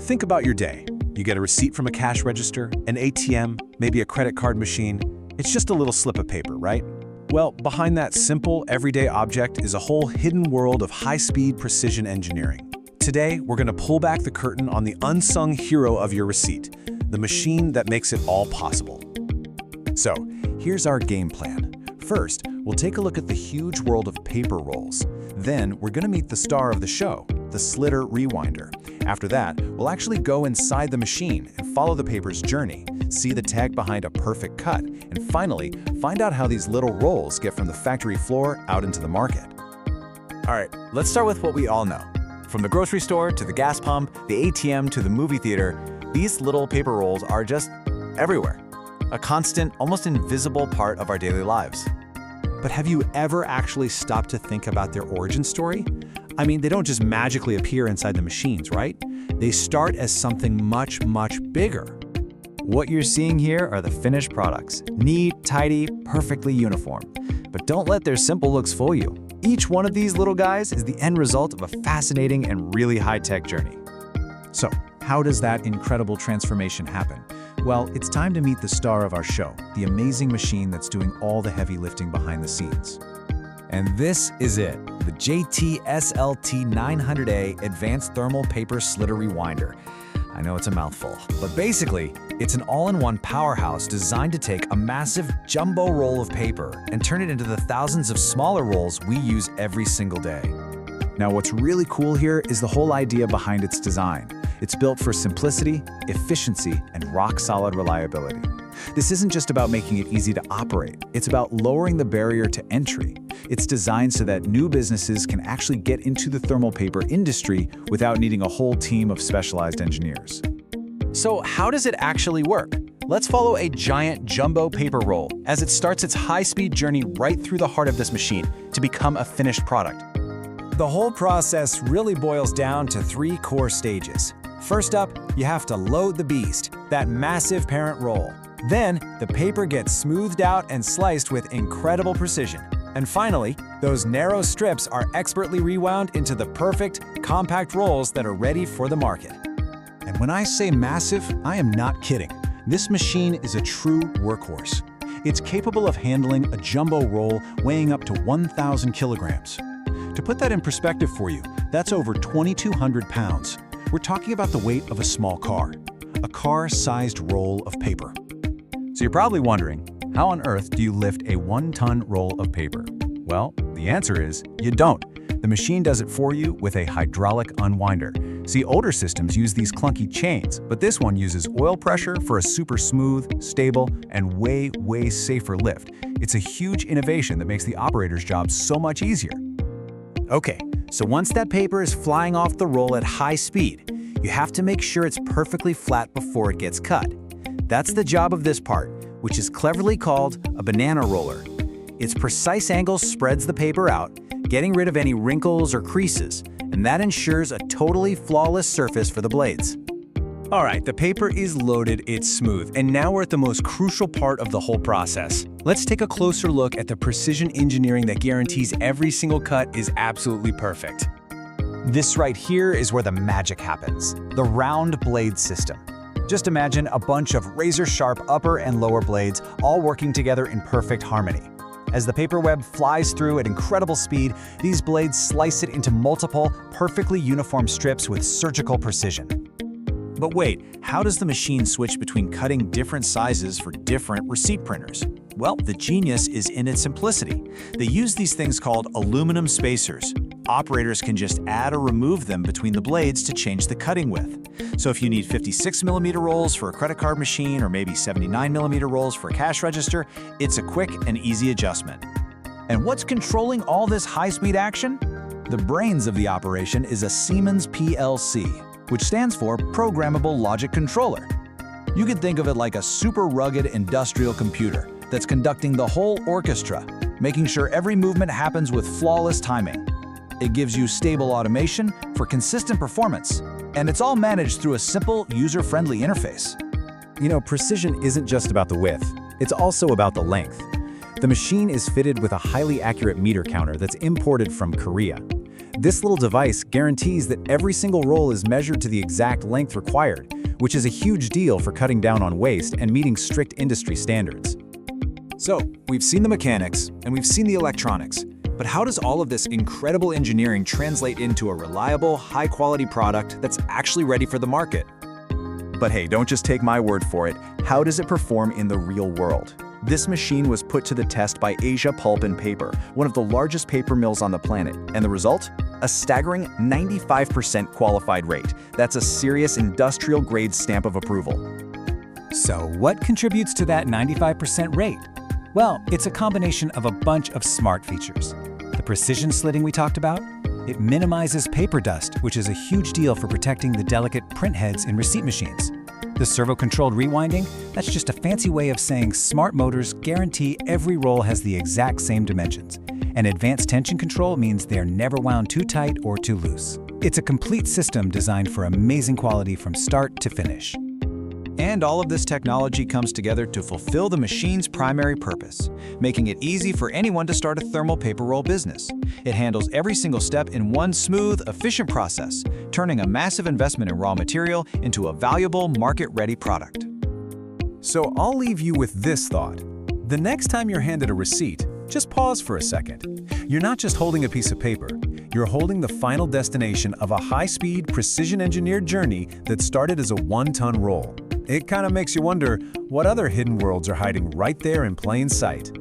Think about your day. You get a receipt from a cash register, an ATM, maybe a credit card machine. It's just a little slip of paper, right? Well, behind that simple, everyday object is a whole hidden world of high-speed precision engineering. Today, we're going to pull back the curtain on the unsung hero of your receipt, the machine that makes it all possible. So, here's our game plan. First, we'll take a look at the huge world of paper rolls. Then, we're going to meet the star of the show, the slitter rewinder. After that, we'll actually go inside the machine and follow the paper's journey, see the tech behind a perfect cut, and finally, find out how these little rolls get from the factory floor out into the market. All right, let's start with what we all know. From the grocery store to the gas pump, the ATM to the movie theater, these little paper rolls are just everywhere. A constant, almost invisible part of our daily lives. But have you ever actually stopped to think about their origin story? I mean, they don't just magically appear inside the machines, right? They start as something much, much bigger. What you're seeing here are the finished products. Neat, tidy, perfectly uniform. But don't let their simple looks fool you. Each one of these little guys is the end result of a fascinating and really high-tech journey. So, how does that incredible transformation happen? Well, it's time to meet the star of our show, the amazing machine that's doing all the heavy lifting behind the scenes. And this is it, the JT-SLT900A Advanced Thermal Paper Slitter Rewinder. I know it's a mouthful, but basically, it's an all-in-one powerhouse designed to take a massive jumbo roll of paper and turn it into the thousands of smaller rolls we use every single day. Now, what's really cool here is the whole idea behind its design. It's built for simplicity, efficiency, and rock-solid reliability. This isn't just about making it easy to operate. It's about lowering the barrier to entry. It's designed so that new businesses can actually get into the thermal paper industry without needing a whole team of specialized engineers. So how does it actually work? Let's follow a giant jumbo paper roll as it starts its high-speed journey right through the heart of this machine to become a finished product. The whole process really boils down to 3 core stages. First up, you have to load the beast, that massive parent roll. Then, the paper gets smoothed out and sliced with incredible precision. And finally, those narrow strips are expertly rewound into the perfect, compact rolls that are ready for the market. And when I say massive, I am not kidding. This machine is a true workhorse. It's capable of handling a jumbo roll weighing up to 1,000 kilograms. To put that in perspective for you, that's over 2,200 pounds. We're talking about the weight of a small car, a car-sized roll of paper. So you're probably wondering, how on earth do you lift a 1-ton roll of paper? Well, the answer is you don't. The machine does it for you with a hydraulic unwinder. See, older systems use these clunky chains, but this one uses oil pressure for a super smooth, stable, and way, way safer lift. It's a huge innovation that makes the operator's job so much easier. Okay, so once that paper is flying off the roll at high speed, you have to make sure it's perfectly flat before it gets cut. That's the job of this part, which is cleverly called a banana roller. Its precise angle spreads the paper out, getting rid of any wrinkles or creases, and that ensures a totally flawless surface for the blades. All right, the paper is loaded, it's smooth, and now we're at the most crucial part of the whole process. Let's take a closer look at the precision engineering that guarantees every single cut is absolutely perfect. This right here is where the magic happens, the round blade system. Just imagine a bunch of razor-sharp upper and lower blades all working together in perfect harmony. As the paper web flies through at incredible speed, these blades slice it into multiple, perfectly uniform strips with surgical precision. But wait, how does the machine switch between cutting different sizes for different receipt printers? Well, the genius is in its simplicity. They use these things called aluminum spacers. Operators can just add or remove them between the blades to change the cutting width. So if you need 56mm rolls for a credit card machine or maybe 79mm rolls for a cash register, it's a quick and easy adjustment. And what's controlling all this high-speed action? The brains of the operation is a Siemens PLC, which stands for Programmable Logic Controller. You could think of it like a super rugged industrial computer that's conducting the whole orchestra, making sure every movement happens with flawless timing. It gives you stable automation for consistent performance, and it's all managed through a simple, user-friendly interface. You know, precision isn't just about the width, it's also about the length. The machine is fitted with a highly accurate meter counter that's imported from Korea. This little device guarantees that every single roll is measured to the exact length required, which is a huge deal for cutting down on waste and meeting strict industry standards. So, we've seen the mechanics and we've seen the electronics, but how does all of this incredible engineering translate into a reliable, high-quality product that's actually ready for the market? But hey, don't just take my word for it. How does it perform in the real world? This machine was put to the test by Asia Pulp and Paper, one of the largest paper mills on the planet, and the result? A staggering 95% qualified rate. That's a serious industrial-grade stamp of approval. So what contributes to that 95% rate? Well, it's a combination of a bunch of smart features. The precision slitting we talked about? It minimizes paper dust, which is a huge deal for protecting the delicate print heads in receipt machines. The servo-controlled rewinding? That's just a fancy way of saying smart motors guarantee every roll has the exact same dimensions. And advanced tension control means they're never wound too tight or too loose. It's a complete system designed for amazing quality from start to finish. And all of this technology comes together to fulfill the machine's primary purpose, making it easy for anyone to start a thermal paper roll business. It handles every single step in one smooth, efficient process, turning a massive investment in raw material into a valuable, market-ready product. So I'll leave you with this thought. The next time you're handed a receipt, just pause for a second. You're not just holding a piece of paper. You're holding the final destination of a high-speed, precision-engineered journey that started as a one-ton roll. It kind of makes you wonder what other hidden worlds are hiding right there in plain sight.